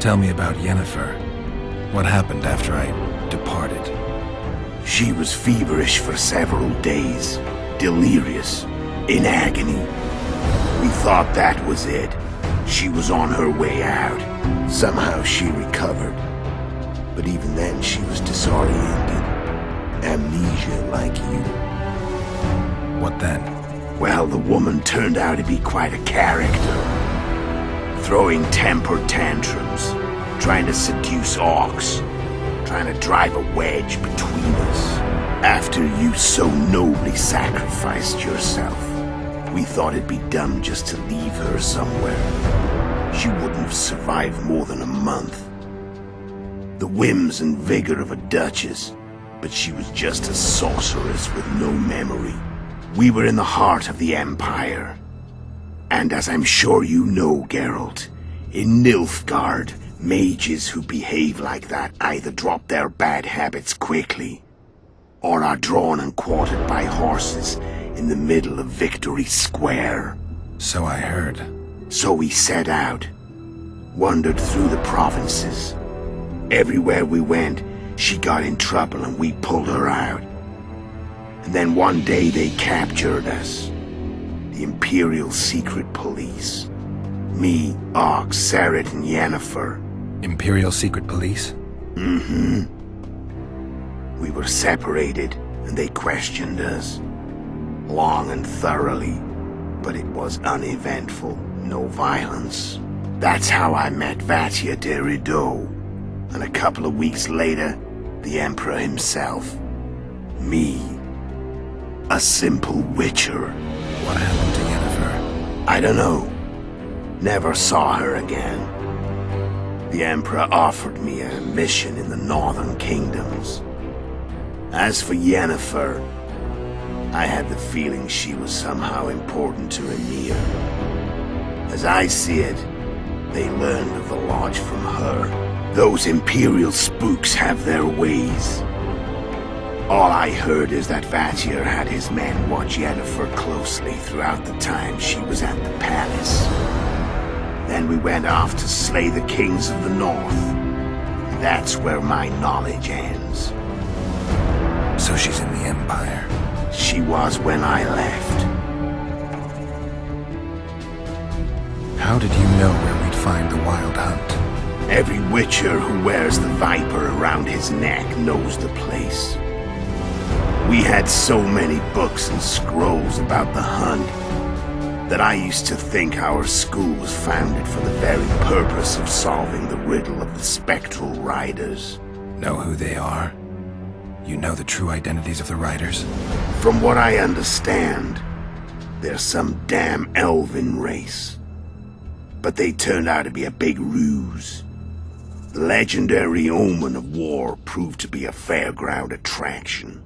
Tell me about Yennefer. What happened after I departed? She was feverish for several days, delirious, in agony. We thought that was it. She was on her way out. Somehow she recovered. But even then she was disoriented. Amnesia like you. What then? Well, the woman turned out to be quite a character. Throwing temper tantrums, trying to seduce orcs, trying to drive a wedge between us. After you so nobly sacrificed yourself, we thought it'd be dumb just to leave her somewhere. She wouldn't have survived more than a month. The whims and vigor of a duchess, but she was just a sorceress with no memory. We were in the heart of the Empire. And as I'm sure you know, Geralt, in Nilfgaard, mages who behave like that either drop their bad habits quickly, or are drawn and quartered by horses in the middle of Victory Square. So I heard. So we set out, wandered through the provinces. Everywhere we went, she got in trouble and we pulled her out. And then one day they captured us. The Imperial Secret Police. Me, Ox, Sarret, and Yennefer. Imperial Secret Police? Mm-hmm. We were separated, and they questioned us. Long and thoroughly, but it was uneventful, no violence. That's how I met Vatia de Rideau, and a couple of weeks later, the Emperor himself. Me, a simple witcher. What happened to Yennefer? I don't know. Never saw her again. The Emperor offered me a mission in the northern kingdoms. As for Yennefer, I had the feeling she was somehow important to Emir. As I see it, they learned of the Lodge from her. Those Imperial spooks have their ways. All I heard is that Vatir had his men watch Yennefer closely throughout the time she was at the palace. Then we went off to slay the kings of the north. That's where my knowledge ends. So she's in the Empire? She was when I left. How did you know where we'd find the Wild Hunt? Every witcher who wears the viper around his neck knows the place. We had so many books and scrolls about the hunt that I used to think our school was founded for the very purpose of solving the riddle of the spectral riders. Know who they are? You know the true identities of the riders? From what I understand, they're some damn elven race. But they turned out to be a big ruse. The legendary omen of war proved to be a fairground attraction.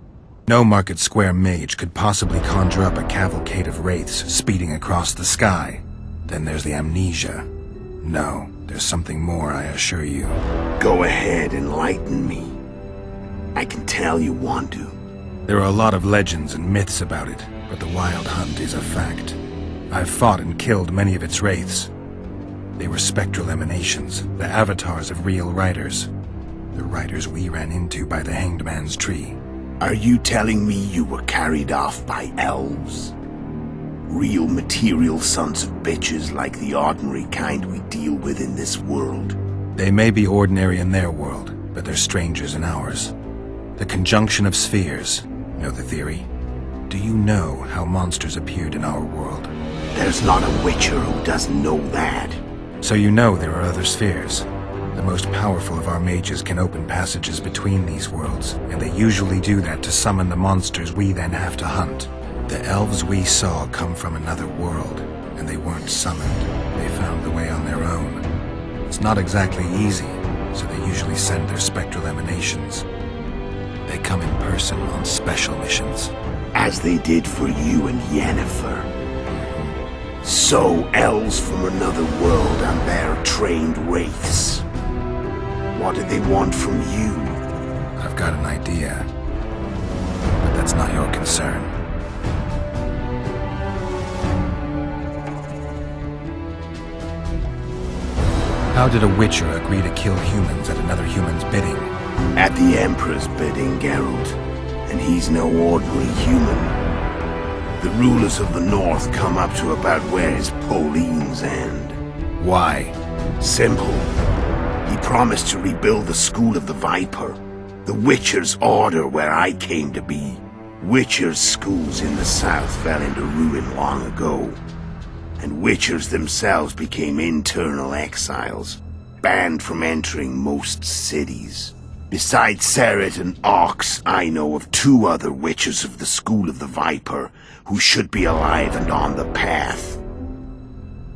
No Market Square mage could possibly conjure up a cavalcade of wraiths speeding across the sky. Then there's the amnesia. No, there's something more, I assure you. Go ahead, enlighten me. I can tell you want to. There are a lot of legends and myths about it, but the Wild Hunt is a fact. I've fought and killed many of its wraiths. They were spectral emanations, the avatars of real riders. The riders we ran into by the Hanged Man's Tree. Are you telling me you were carried off by elves? Real material sons of bitches like the ordinary kind we deal with in this world? They may be ordinary in their world, but they're strangers in ours. The conjunction of spheres. Know the theory? Do you know how monsters appeared in our world? There's not a witcher who doesn't know that. So you know there are other spheres. The most powerful of our mages can open passages between these worlds, and they usually do that to summon the monsters we then have to hunt. The elves we saw come from another world, and they weren't summoned. They found the way on their own. It's not exactly easy, so they usually send their spectral emanations. They come in person on special missions. As they did for you and Yennefer. So, elves from another world and their trained wraiths. What did they want from you? I've got an idea, but that's not your concern. How did a Witcher agree to kill humans at another human's bidding? At the Emperor's bidding, Geralt. And he's no ordinary human. The rulers of the North come up to about where his Pauline's end. Why? Simple. He promised to rebuild the School of the Viper, the Witcher's order where I came to be. Witcher's schools in the south fell into ruin long ago, and Witchers themselves became internal exiles, banned from entering most cities. Besides Seret and Ox, I know of 2 other Witchers of the School of the Viper who should be alive and on the path.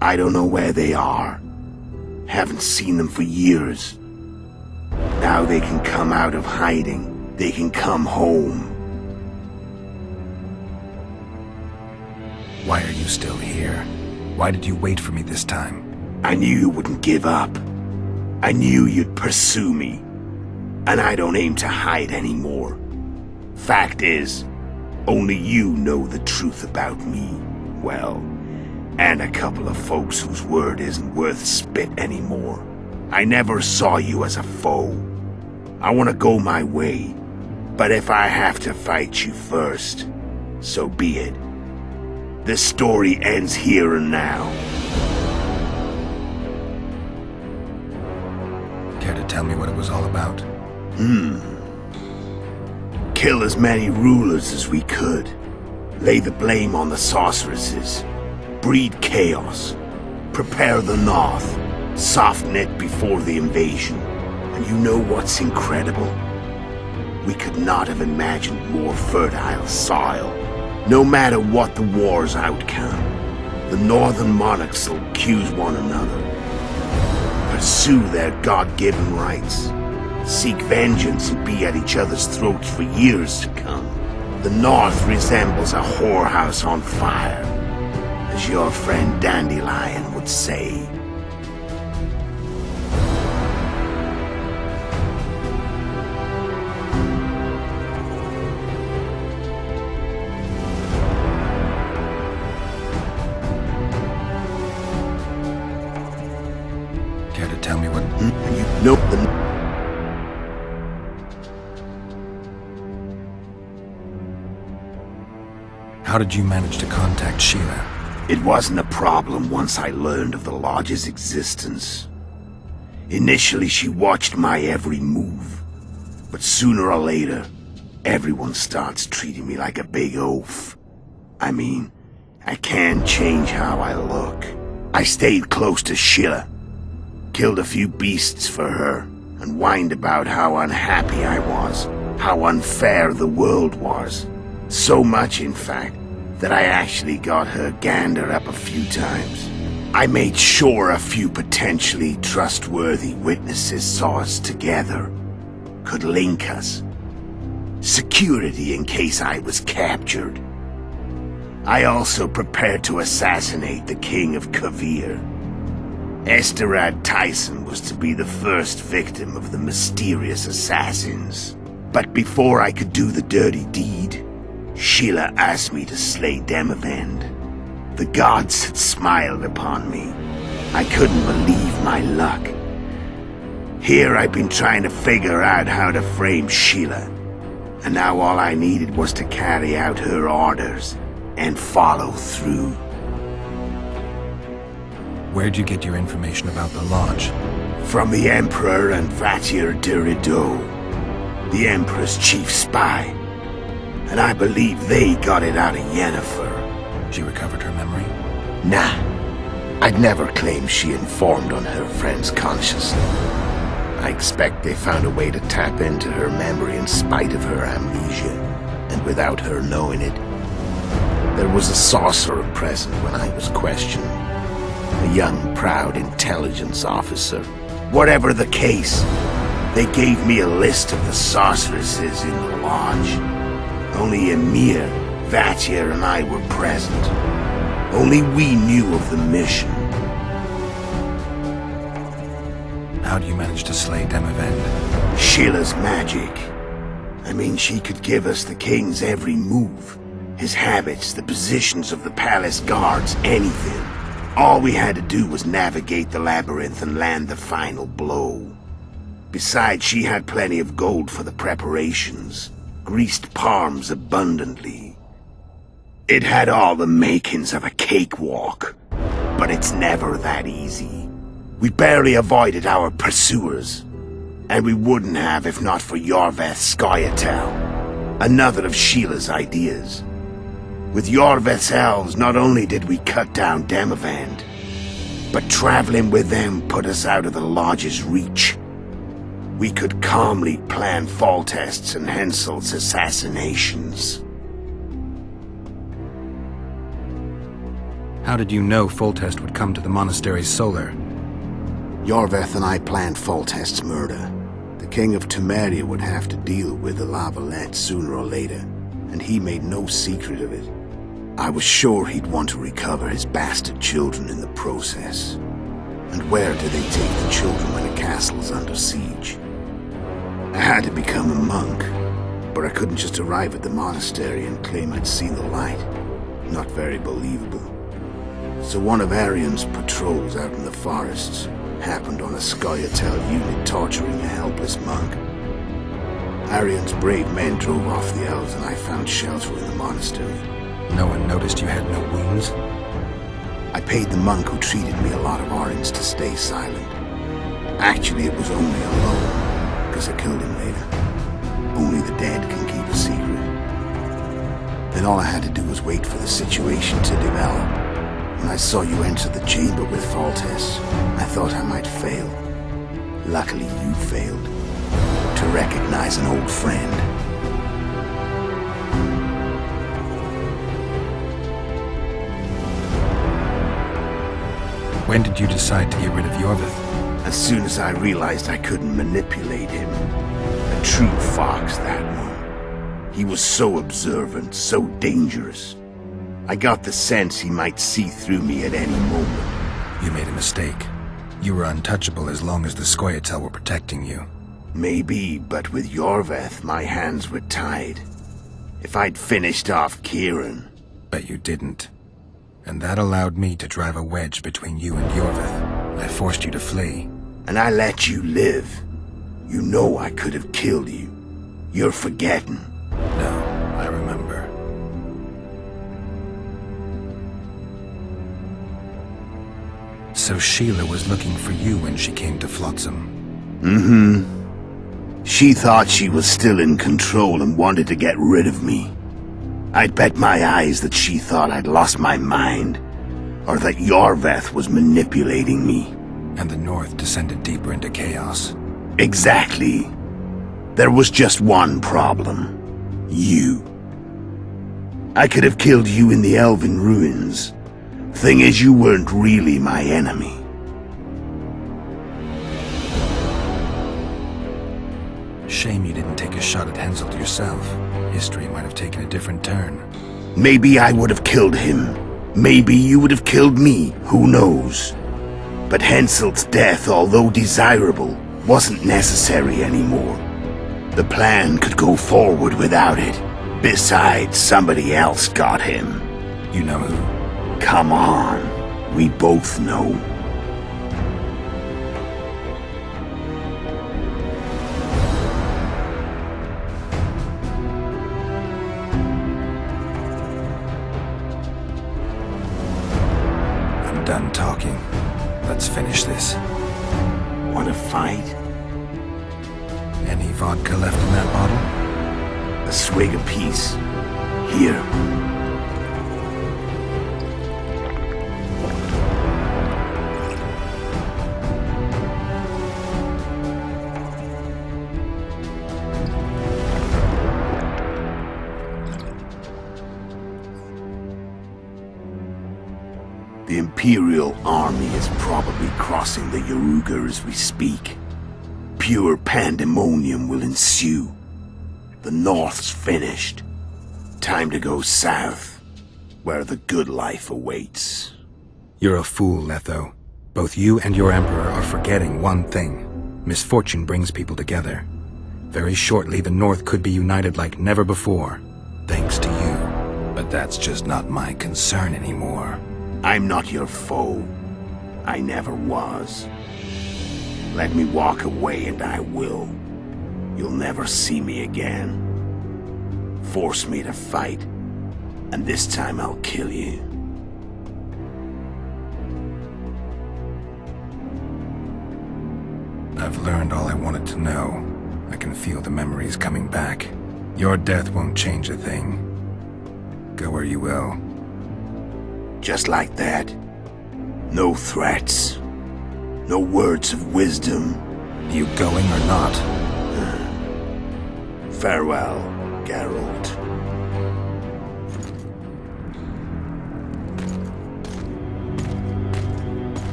I don't know where they are. Haven't seen them for years. Now they can come out of hiding. They can come home. Why are you still here? Why did you wait for me this time? I knew you wouldn't give up. I knew you'd pursue me. And I don't aim to hide anymore. Fact is, only you know the truth about me. Well, and a couple of folks whose word isn't worth spit anymore. I never saw you as a foe. I want to go my way. But if I have to fight you first, so be it. This story ends here and now. Care to tell me what it was all about? Kill as many rulers as we could. Lay the blame on the sorceresses. Breed chaos. Prepare the North. Soften it before the invasion. And you know what's incredible? We could not have imagined more fertile soil. No matter what the war's outcome, the northern monarchs will accuse one another. Pursue their God-given rights. Seek vengeance and be at each other's throats for years to come. The North resembles a whorehouse on fire, as your friend Dandelion would say. Care to tell me what... You know the... How did you manage to contact Sheila? It wasn't a problem once I learned of the Lodge's existence. Initially, she watched my every move. But sooner or later, everyone starts treating me like a big oaf. I mean, I can't change how I look. I stayed close to Sheila. Killed a few beasts for her, and whined about how unhappy I was, how unfair the world was. So much, in fact, that I actually got her gander up a few times. I made sure a few potentially trustworthy witnesses saw us together, could link us. Security in case I was captured. I also prepared to assassinate the King of Kavir. Esterad Tyson was to be the first victim of the mysterious assassins. But before I could do the dirty deed, Sheila asked me to slay Demavend. The gods had smiled upon me. I couldn't believe my luck. Here I've been trying to figure out how to frame Sheila, and now all I needed was to carry out her orders and follow through. Where'd you get your information about the Lodge? From the Emperor and Vatir de Rideau, the Emperor's chief spy. And I believe they got it out of Yennefer. She recovered her memory? Nah. I'd never claim she informed on her friend's consciousness. I expect they found a way to tap into her memory in spite of her amnesia, and without her knowing it. There was a sorcerer present when I was questioned. A young, proud intelligence officer. Whatever the case, they gave me a list of the sorceresses in the Lodge. Only Emir, Vatir, and I were present. Only we knew of the mission. How do you manage to slay Demavend? Sheila's magic. I mean, she could give us the king's every move. His habits, the positions of the palace guards, anything. All we had to do was navigate the labyrinth and land the final blow. Besides, she had plenty of gold for the preparations, greased palms abundantly. It had all the makings of a cakewalk, but it's never that easy. We barely avoided our pursuers, and we wouldn't have if not for Yorveth Scoia'tael, another of Sheila's ideas. With Yorveth's elves, not only did we cut down Demavend, but traveling with them put us out of the Lodge's reach. We could calmly plan Foltest's and Henselt's assassinations. How did you know Foltest would come to the monastery's solar? Yorveth and I planned Foltest's murder. The King of Temeria would have to deal with the Lavalette sooner or later, and he made no secret of it. I was sure he'd want to recover his bastard children in the process. And where do they take the children when a castle's under siege? I had to become a monk, but I couldn't just arrive at the monastery and claim I'd seen the light. Not very believable. So one of Arian's patrols out in the forests happened on a Scoia'tael unit torturing a helpless monk. Arian's brave men drove off the elves and I found shelter in the monastery. No one noticed you had no wounds? I paid the monk who treated me a lot of orange to stay silent. Actually, it was only a loan, because I killed him later. Only the dead can keep a secret. Then all I had to do was wait for the situation to develop. When I saw you enter the chamber with Foltest, I thought I might fail. Luckily, you failed. To recognize an old friend. When did you decide to get rid of Yorveth? As soon as I realized I couldn't manipulate him. A true fox, that one. He was so observant, so dangerous. I got the sense he might see through me at any moment. You made a mistake. You were untouchable as long as the Scoia'tael were protecting you. Maybe, but with Yorveth, my hands were tied. If I'd finished off Kieran... But you didn't. And that allowed me to drive a wedge between you and Yorveth. I forced you to flee. And I let you live. You know I could have killed you. You're forgetting. No, I remember. So Sheila was looking for you when she came to Flotsam. Mm-hmm. She thought she was still in control and wanted to get rid of me. I'd bet my eyes that she thought I'd lost my mind, or that Yorveth was manipulating me. And the North descended deeper into chaos. Exactly. There was just one problem. You. I could have killed you in the Elven ruins. Thing is, you weren't really my enemy. Shame you didn't take a shot at Henselt yourself. History might have taken a different turn. Maybe I would have killed him. Maybe you would have killed me. Who knows? But Henselt's death, although desirable, wasn't necessary anymore. The plan could go forward without it. Besides, somebody else got him. You know who? Come on. We both know. I'm done talking. Let's finish this. Want to fight? Any vodka left in that bottle? A swig apiece. Here. The Imperial army is probably crossing the Yaruga as we speak. Pure pandemonium will ensue. The North's finished. Time to go south, where the good life awaits. You're a fool, Letho. Both you and your Emperor are forgetting one thing. Misfortune brings people together. Very shortly, the North could be united like never before, thanks to you. But that's just not my concern anymore. I'm not your foe. I never was. Let me walk away and I will. You'll never see me again. Force me to fight, and this time I'll kill you. I've learned all I wanted to know. I can feel the memories coming back. Your death won't change a thing. Go where you will. Just like that. No threats. No words of wisdom. You going or not? Farewell, Geralt.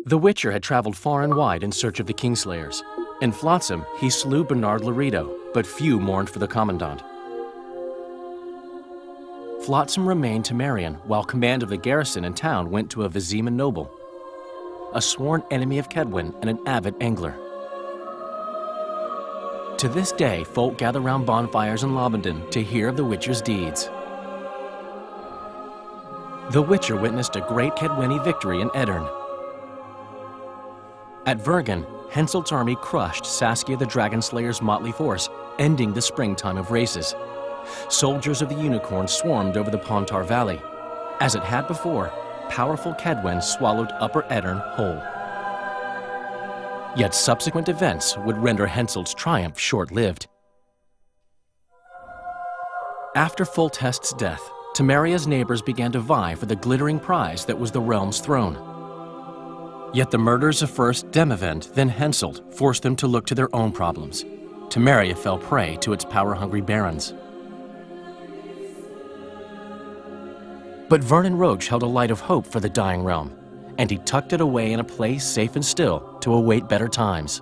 The Witcher had traveled far and wide in search of the Kingslayers. In Flotsam, he slew Bernard Laredo, but few mourned for the Commandant. Flotsam remained to Marion, while command of the garrison and town went to a Vizima noble, a sworn enemy of Kedwen and an avid angler. To this day, folk gather round bonfires in Lobenden to hear of the Witcher's deeds. The Witcher witnessed a great Kedweni victory in Edirn. At Vergen, Henselt's army crushed Saskia the Dragonslayer's motley force, ending the springtime of races. Soldiers of the Unicorn swarmed over the Pontar Valley. As it had before, powerful Kedwen swallowed Upper Edirn whole. Yet subsequent events would render Henselt's triumph short-lived. After Foltest's death, Temeria's neighbors began to vie for the glittering prize that was the realm's throne. Yet the murders of first Demavend, then Henselt, forced them to look to their own problems. Temeria fell prey to its power-hungry barons. But Vernon Roche held a light of hope for the dying realm, and he tucked it away in a place safe and still to await better times.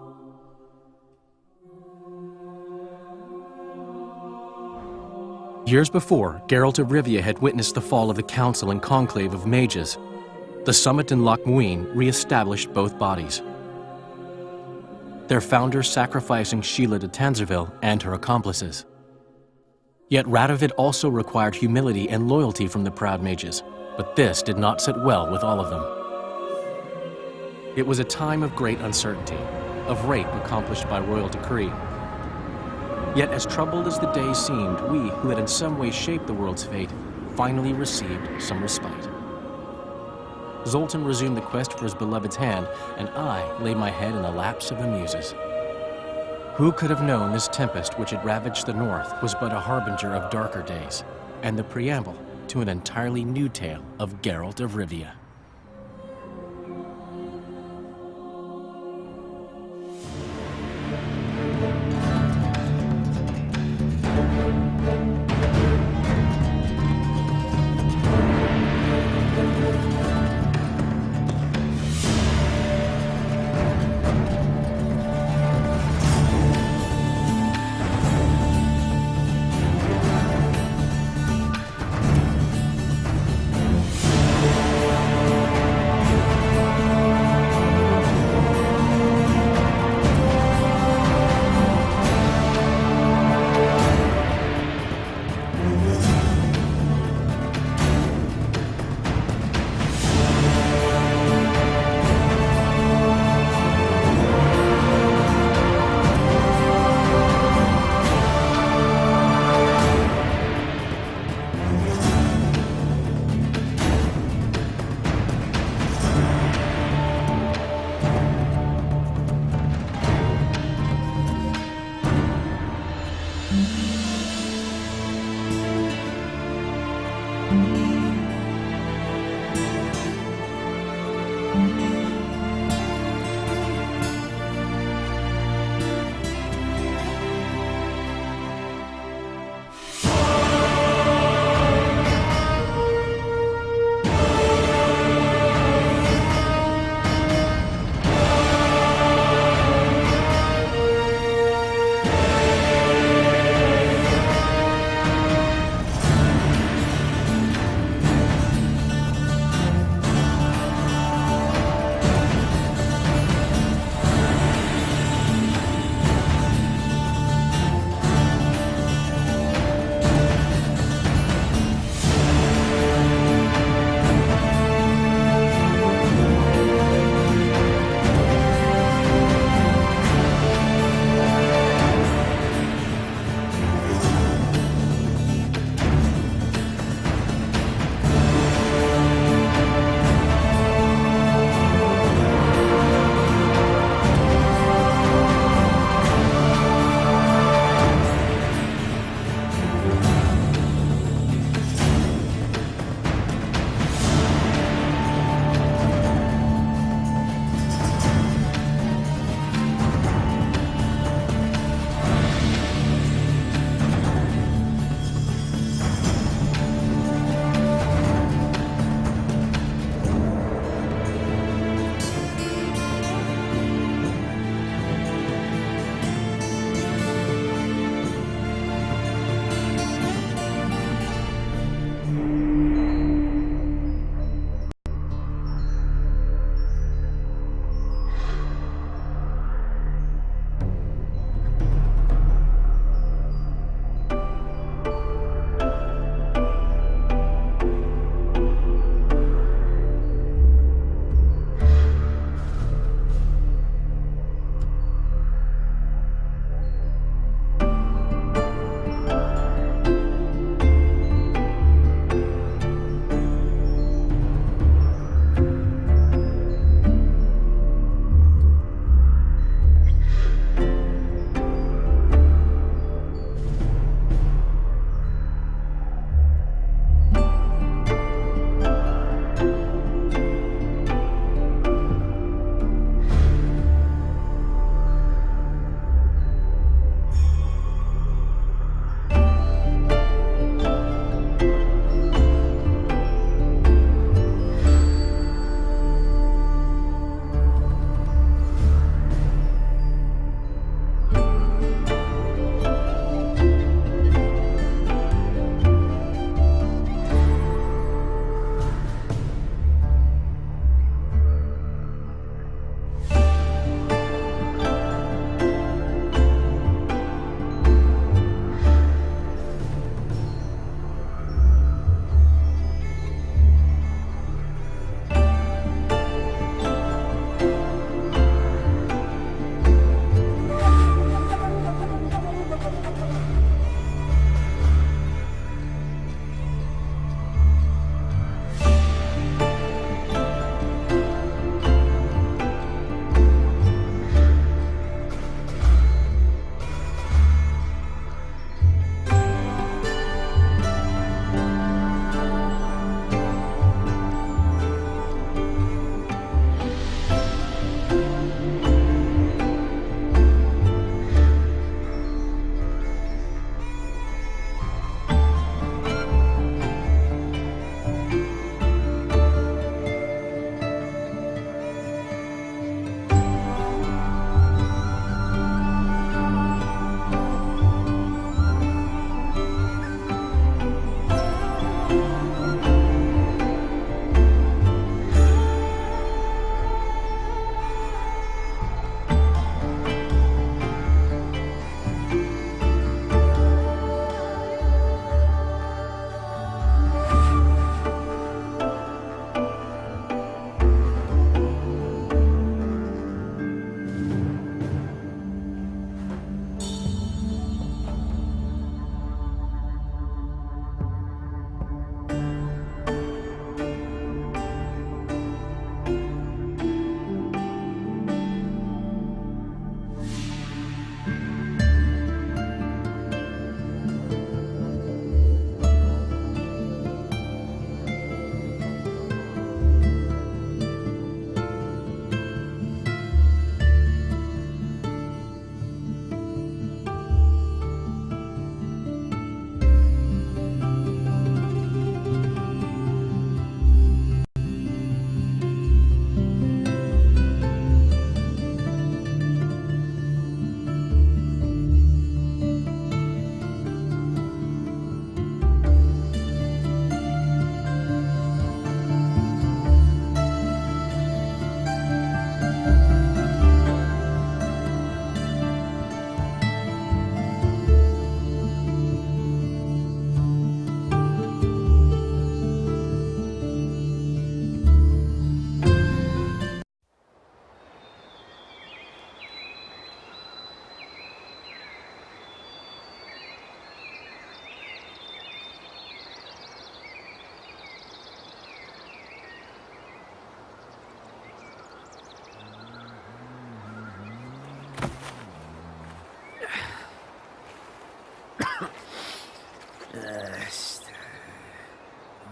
Years before, Geralt of Rivia had witnessed the fall of the Council and Conclave of Mages. The summit in Loch Muin re-established both bodies, their founders sacrificing Sheila de Tanzerville and her accomplices. Yet Radovid also required humility and loyalty from the proud mages, but this did not sit well with all of them. It was a time of great uncertainty, of rape accomplished by royal decree. Yet as troubled as the days seemed, we, who had in some way shaped the world's fate, finally received some respite. Zoltan resumed the quest for his beloved's hand, and I laid my head in the laps of the muses. Who could have known this tempest which had ravaged the north was but a harbinger of darker days, and the preamble to an entirely new tale of Geralt of Rivia.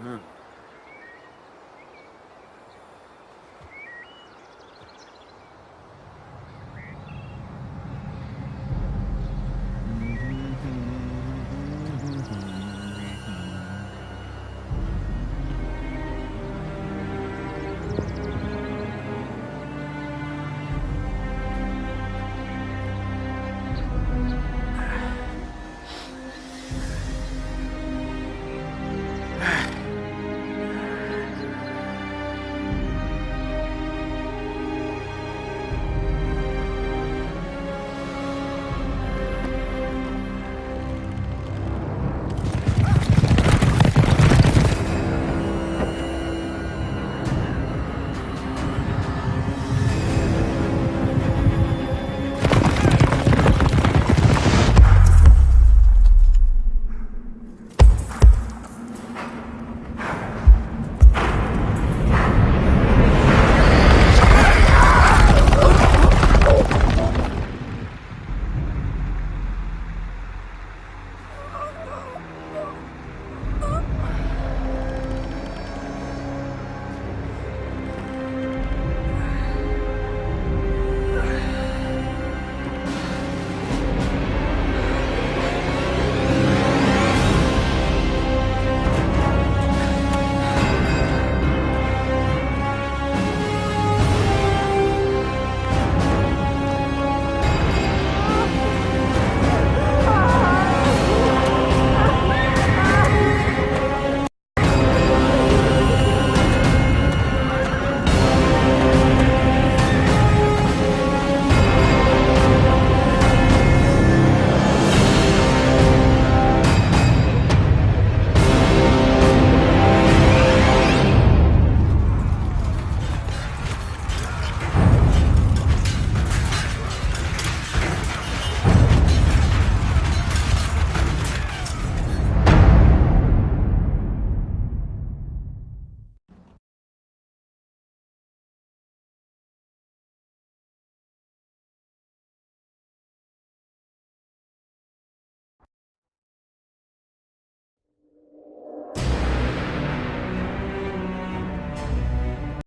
Hmm.